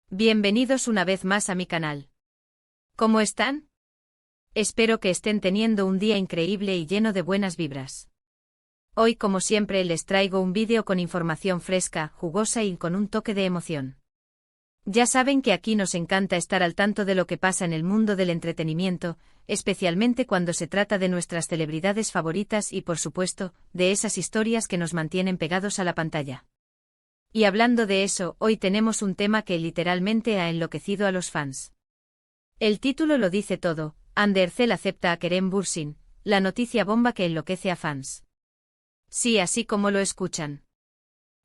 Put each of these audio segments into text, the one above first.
Bienvenidos una vez más a mi canal. ¿Cómo están? Espero que estén teniendo un día increíble y lleno de buenas vibras. Hoy, como siempre, les traigo un vídeo con información fresca, jugosa y con un toque de emoción. Ya saben que aquí nos encanta estar al tanto de lo que pasa en el mundo del entretenimiento, especialmente cuando se trata de nuestras celebridades favoritas y, por supuesto, de esas historias que nos mantienen pegados a la pantalla. Y hablando de eso, hoy tenemos un tema que literalmente ha enloquecido a los fans. El título lo dice todo: Andercel acepta a Kerem Bürsin, la noticia bomba que enloquece a fans. Sí, así como lo escuchan.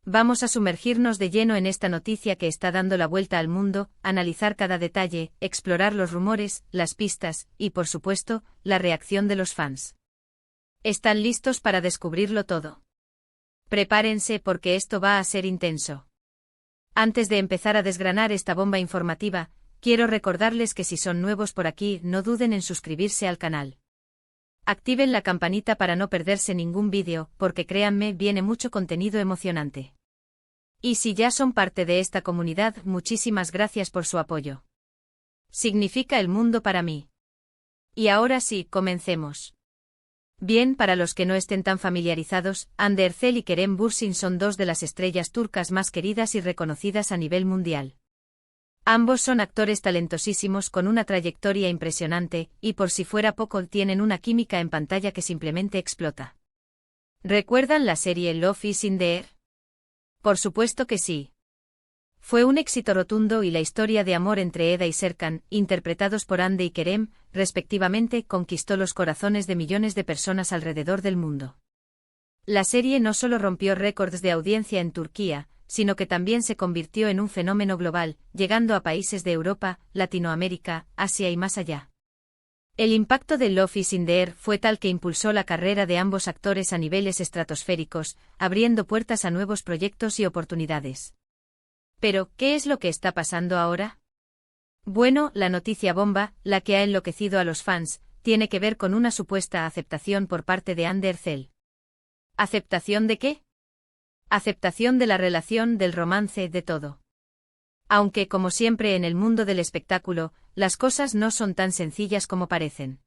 Vamos a sumergirnos de lleno en esta noticia que está dando la vuelta al mundo, analizar cada detalle, explorar los rumores, las pistas y, por supuesto, la reacción de los fans. ¿Están listos para descubrirlo todo? Prepárense porque esto va a ser intenso. Antes de empezar a desgranar esta bomba informativa, quiero recordarles que si son nuevos por aquí, no duden en suscribirse al canal. Activen la campanita para no perderse ningún vídeo, porque créanme, viene mucho contenido emocionante. Y si ya son parte de esta comunidad, muchísimas gracias por su apoyo. Significa el mundo para mí. Y ahora sí, comencemos. Bien, para los que no estén tan familiarizados, Andercel y Kerem Bürsin son dos de las estrellas turcas más queridas y reconocidas a nivel mundial. Ambos son actores talentosísimos con una trayectoria impresionante, y por si fuera poco tienen una química en pantalla que simplemente explota. ¿Recuerdan la serie Love is in the Air? Por supuesto que sí. Fue un éxito rotundo y la historia de amor entre Eda y Serkan, interpretados por Hande y Kerem, respectivamente, conquistó los corazones de millones de personas alrededor del mundo. La serie no solo rompió récords de audiencia en Turquía, sino que también se convirtió en un fenómeno global, llegando a países de Europa, Latinoamérica, Asia y más allá. El impacto de Love is in the Air fue tal que impulsó la carrera de ambos actores a niveles estratosféricos, abriendo puertas a nuevos proyectos y oportunidades. Pero, ¿qué es lo que está pasando ahora? Bueno, la noticia bomba, la que ha enloquecido a los fans, tiene que ver con una supuesta aceptación por parte de Andercel. ¿Aceptación de qué? Aceptación de la relación, del romance, de todo. Aunque, como siempre en el mundo del espectáculo, las cosas no son tan sencillas como parecen.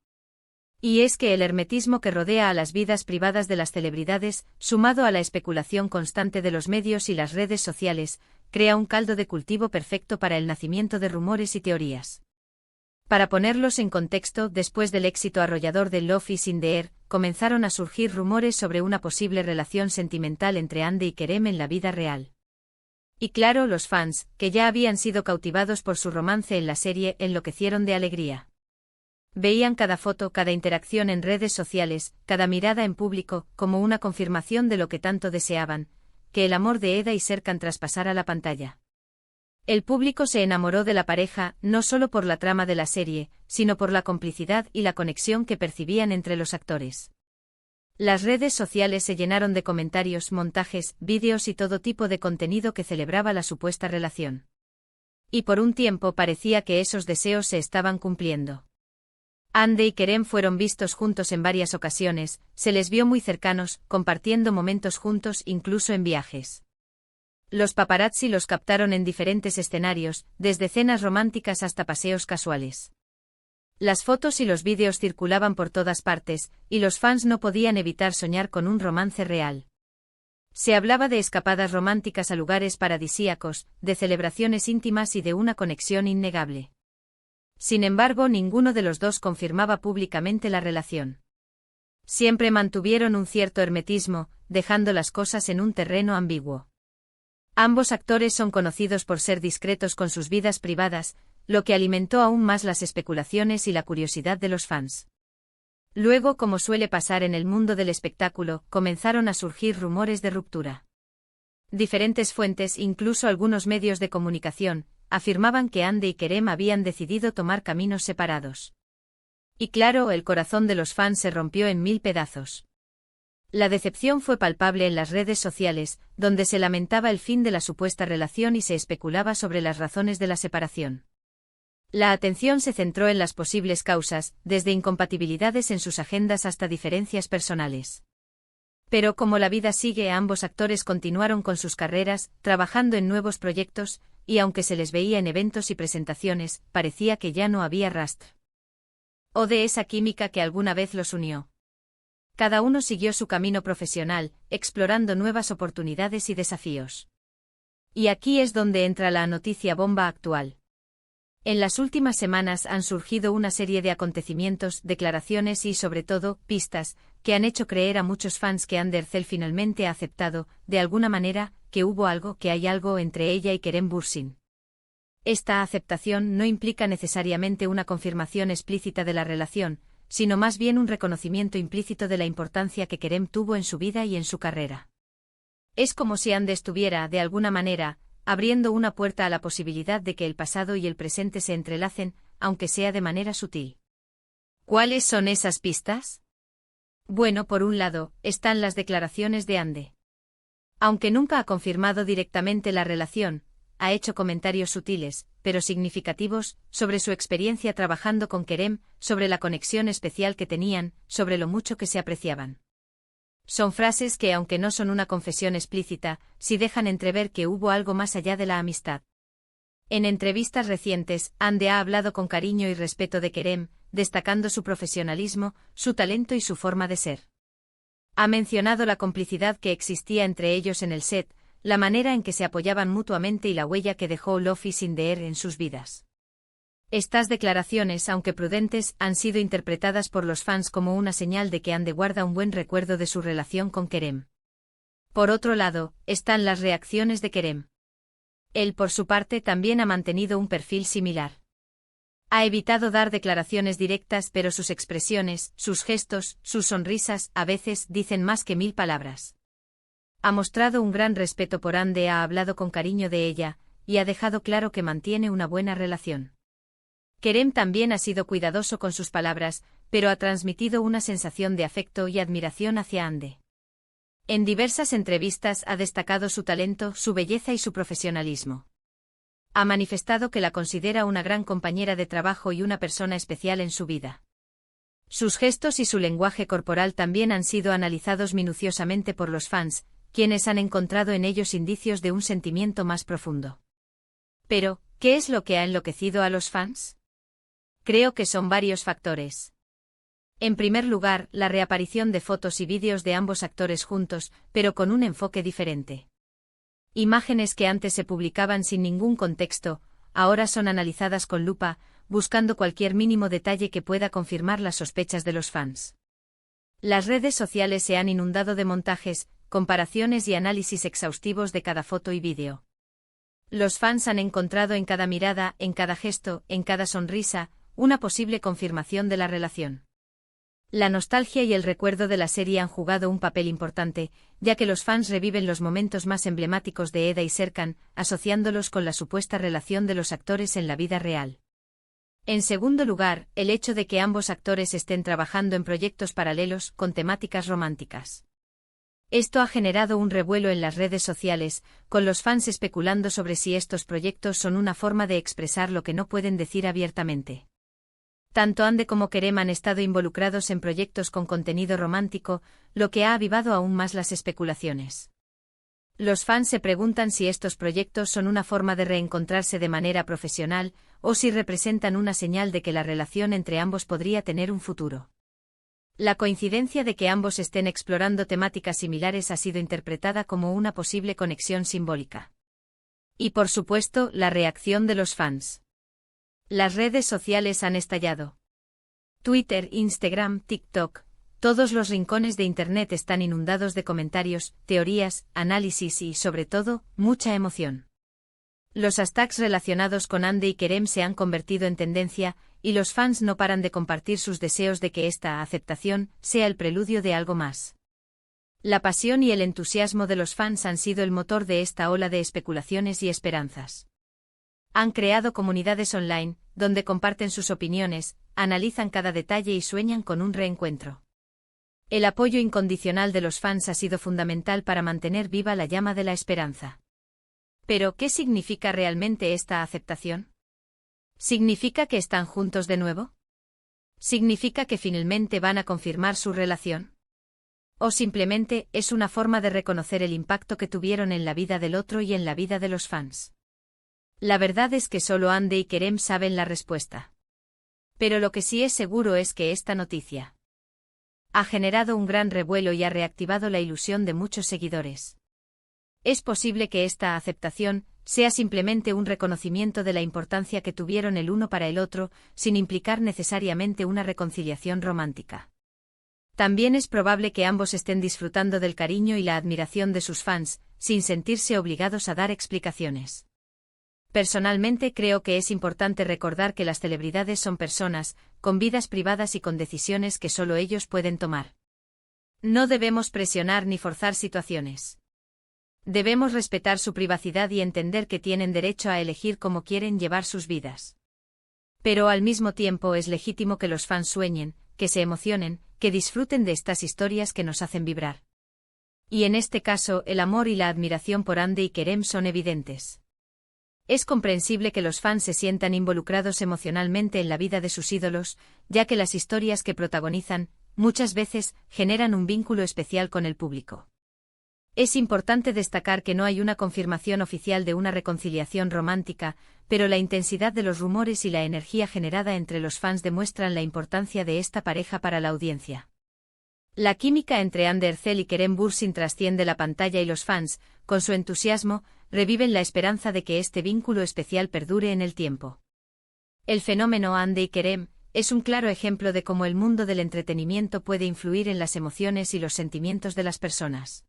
Y es que el hermetismo que rodea a las vidas privadas de las celebridades, sumado a la especulación constante de los medios y las redes sociales, crea un caldo de cultivo perfecto para el nacimiento de rumores y teorías. Para ponerlos en contexto, después del éxito arrollador de Love is in the Air, comenzaron a surgir rumores sobre una posible relación sentimental entre Hande y Kerem en la vida real. Y claro, los fans, que ya habían sido cautivados por su romance en la serie, enloquecieron de alegría. Veían cada foto, cada interacción en redes sociales, cada mirada en público, como una confirmación de lo que tanto deseaban, que el amor de Eda y Serkan traspasara la pantalla. El público se enamoró de la pareja, no solo por la trama de la serie, sino por la complicidad y la conexión que percibían entre los actores. Las redes sociales se llenaron de comentarios, montajes, vídeos y todo tipo de contenido que celebraba la supuesta relación. Y por un tiempo parecía que esos deseos se estaban cumpliendo. Hande y Kerem fueron vistos juntos en varias ocasiones, se les vio muy cercanos, compartiendo momentos juntos incluso en viajes. Los paparazzi los captaron en diferentes escenarios, desde cenas románticas hasta paseos casuales. Las fotos y los vídeos circulaban por todas partes, y los fans no podían evitar soñar con un romance real. Se hablaba de escapadas románticas a lugares paradisíacos, de celebraciones íntimas y de una conexión innegable. Sin embargo, ninguno de los dos confirmaba públicamente la relación. Siempre mantuvieron un cierto hermetismo, dejando las cosas en un terreno ambiguo. Ambos actores son conocidos por ser discretos con sus vidas privadas, lo que alimentó aún más las especulaciones y la curiosidad de los fans. Luego, como suele pasar en el mundo del espectáculo, comenzaron a surgir rumores de ruptura. Diferentes fuentes, incluso algunos medios de comunicación, afirmaban que Hande y Kerem habían decidido tomar caminos separados. Y claro, el corazón de los fans se rompió en 1000 pedazos. La decepción fue palpable en las redes sociales, donde se lamentaba el fin de la supuesta relación y se especulaba sobre las razones de la separación. La atención se centró en las posibles causas, desde incompatibilidades en sus agendas hasta diferencias personales. Pero como la vida sigue, ambos actores continuaron con sus carreras, trabajando en nuevos proyectos, y aunque se les veía en eventos y presentaciones, parecía que ya no había rastro o de esa química que alguna vez los unió. Cada uno siguió su camino profesional, explorando nuevas oportunidades y desafíos. Y aquí es donde entra la noticia bomba actual. En las últimas semanas han surgido una serie de acontecimientos, declaraciones y, sobre todo, pistas, que han hecho creer a muchos fans que Andercel finalmente ha aceptado, de alguna manera, que hubo algo, que hay algo entre ella y Kerem Bürsin. Esta aceptación no implica necesariamente una confirmación explícita de la relación, sino más bien un reconocimiento implícito de la importancia que Kerem tuvo en su vida y en su carrera. Es como si Ande estuviera, de alguna manera, abriendo una puerta a la posibilidad de que el pasado y el presente se entrelacen, aunque sea de manera sutil. ¿Cuáles son esas pistas? Bueno, por un lado, están las declaraciones de Ande. Aunque nunca ha confirmado directamente la relación, ha hecho comentarios sutiles, pero significativos, sobre su experiencia trabajando con Kerem, sobre la conexión especial que tenían, sobre lo mucho que se apreciaban. Son frases que, aunque no son una confesión explícita, sí dejan entrever que hubo algo más allá de la amistad. En entrevistas recientes, Ande ha hablado con cariño y respeto de Kerem, destacando su profesionalismo, su talento y su forma de ser. Ha mencionado la complicidad que existía entre ellos en el set, la manera en que se apoyaban mutuamente y la huella que dejó Lofi sin Deer en sus vidas. Estas declaraciones, aunque prudentes, han sido interpretadas por los fans como una señal de que Ande guarda un buen recuerdo de su relación con Kerem. Por otro lado, están las reacciones de Kerem. Él, por su parte, también ha mantenido un perfil similar. Ha evitado dar declaraciones directas, pero sus expresiones, sus gestos, sus sonrisas, a veces, dicen más que 1000 palabras. Ha mostrado un gran respeto por Ande, ha hablado con cariño de ella, y ha dejado claro que mantiene una buena relación. Kerem también ha sido cuidadoso con sus palabras, pero ha transmitido una sensación de afecto y admiración hacia Ande. En diversas entrevistas ha destacado su talento, su belleza y su profesionalismo. Ha manifestado que la considera una gran compañera de trabajo y una persona especial en su vida. Sus gestos y su lenguaje corporal también han sido analizados minuciosamente por los fans, quienes han encontrado en ellos indicios de un sentimiento más profundo. Pero, ¿qué es lo que ha enloquecido a los fans? Creo que son varios factores. En primer lugar, la reaparición de fotos y vídeos de ambos actores juntos, pero con un enfoque diferente. Imágenes que antes se publicaban sin ningún contexto, ahora son analizadas con lupa, buscando cualquier mínimo detalle que pueda confirmar las sospechas de los fans. Las redes sociales se han inundado de montajes, comparaciones y análisis exhaustivos de cada foto y vídeo. Los fans han encontrado en cada mirada, en cada gesto, en cada sonrisa, una posible confirmación de la relación. La nostalgia y el recuerdo de la serie han jugado un papel importante, ya que los fans reviven los momentos más emblemáticos de Eda y Serkan, asociándolos con la supuesta relación de los actores en la vida real. En segundo lugar, el hecho de que ambos actores estén trabajando en proyectos paralelos con temáticas románticas. Esto ha generado un revuelo en las redes sociales, con los fans especulando sobre si estos proyectos son una forma de expresar lo que no pueden decir abiertamente. Tanto Ande como Kerem han estado involucrados en proyectos con contenido romántico, lo que ha avivado aún más las especulaciones. Los fans se preguntan si estos proyectos son una forma de reencontrarse de manera profesional, o si representan una señal de que la relación entre ambos podría tener un futuro. La coincidencia de que ambos estén explorando temáticas similares ha sido interpretada como una posible conexión simbólica. Y por supuesto, la reacción de los fans. Las redes sociales han estallado. Twitter, Instagram, TikTok, todos los rincones de Internet están inundados de comentarios, teorías, análisis y, sobre todo, mucha emoción. Los hashtags relacionados con Ande y Kerem se han convertido en tendencia, y los fans no paran de compartir sus deseos de que esta aceptación sea el preludio de algo más. La pasión y el entusiasmo de los fans han sido el motor de esta ola de especulaciones y esperanzas. Han creado comunidades online, donde comparten sus opiniones, analizan cada detalle y sueñan con un reencuentro. El apoyo incondicional de los fans ha sido fundamental para mantener viva la llama de la esperanza. Pero, ¿qué significa realmente esta aceptación? ¿Significa que están juntos de nuevo? ¿Significa que finalmente van a confirmar su relación? ¿O simplemente es una forma de reconocer el impacto que tuvieron en la vida del otro y en la vida de los fans? La verdad es que solo Ande y Kerem saben la respuesta. Pero lo que sí es seguro es que esta noticia ha generado un gran revuelo y ha reactivado la ilusión de muchos seguidores. Es posible que esta aceptación sea simplemente un reconocimiento de la importancia que tuvieron el uno para el otro, sin implicar necesariamente una reconciliación romántica. También es probable que ambos estén disfrutando del cariño y la admiración de sus fans, sin sentirse obligados a dar explicaciones. Personalmente creo que es importante recordar que las celebridades son personas, con vidas privadas y con decisiones que solo ellos pueden tomar. No debemos presionar ni forzar situaciones. Debemos respetar su privacidad y entender que tienen derecho a elegir cómo quieren llevar sus vidas. Pero al mismo tiempo es legítimo que los fans sueñen, que se emocionen, que disfruten de estas historias que nos hacen vibrar. Y en este caso, el amor y la admiración por Ande y Kerem son evidentes. Es comprensible que los fans se sientan involucrados emocionalmente en la vida de sus ídolos, ya que las historias que protagonizan, muchas veces, generan un vínculo especial con el público. Es importante destacar que no hay una confirmación oficial de una reconciliación romántica, pero la intensidad de los rumores y la energía generada entre los fans demuestran la importancia de esta pareja para la audiencia. La química entre Hande Erçel y Kerem Bürsin trasciende la pantalla y los fans, con su entusiasmo, reviven la esperanza de que este vínculo especial perdure en el tiempo. El fenómeno Hande y Kerem es un claro ejemplo de cómo el mundo del entretenimiento puede influir en las emociones y los sentimientos de las personas.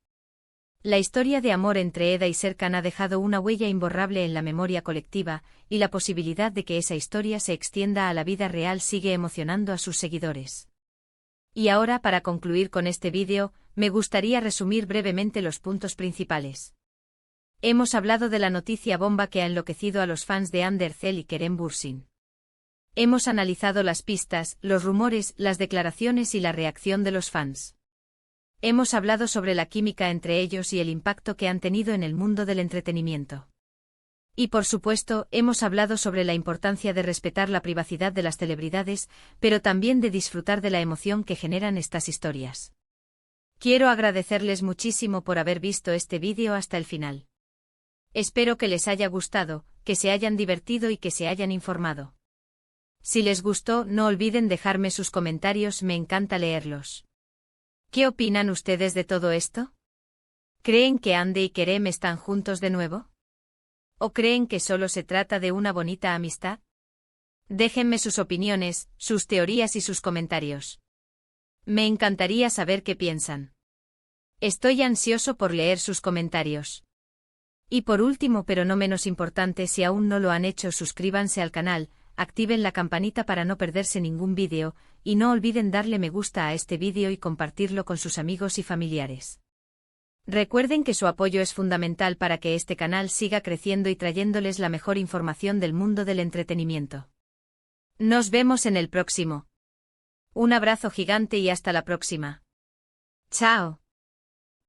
La historia de amor entre Eda y Serkan ha dejado una huella imborrable en la memoria colectiva, y la posibilidad de que esa historia se extienda a la vida real sigue emocionando a sus seguidores. Y ahora, para concluir con este vídeo, me gustaría resumir brevemente los puntos principales. Hemos hablado de la noticia bomba que ha enloquecido a los fans de Hande Erçel y Kerem Bürsin. Hemos analizado las pistas, los rumores, las declaraciones y la reacción de los fans. Hemos hablado sobre la química entre ellos y el impacto que han tenido en el mundo del entretenimiento. Y por supuesto, hemos hablado sobre la importancia de respetar la privacidad de las celebridades, pero también de disfrutar de la emoción que generan estas historias. Quiero agradecerles muchísimo por haber visto este vídeo hasta el final. Espero que les haya gustado, que se hayan divertido y que se hayan informado. Si les gustó, no olviden dejarme sus comentarios, me encanta leerlos. ¿Qué opinan ustedes de todo esto? ¿Creen que Hande y Kerem están juntos de nuevo? ¿O creen que solo se trata de una bonita amistad? Déjenme sus opiniones, sus teorías y sus comentarios. Me encantaría saber qué piensan. Estoy ansioso por leer sus comentarios. Y por último, pero no menos importante, si aún no lo han hecho, suscríbanse al canal, activen la campanita para no perderse ningún vídeo, y no olviden darle me gusta a este vídeo y compartirlo con sus amigos y familiares. Recuerden que su apoyo es fundamental para que este canal siga creciendo y trayéndoles la mejor información del mundo del entretenimiento. Nos vemos en el próximo. Un abrazo gigante y hasta la próxima. Chao.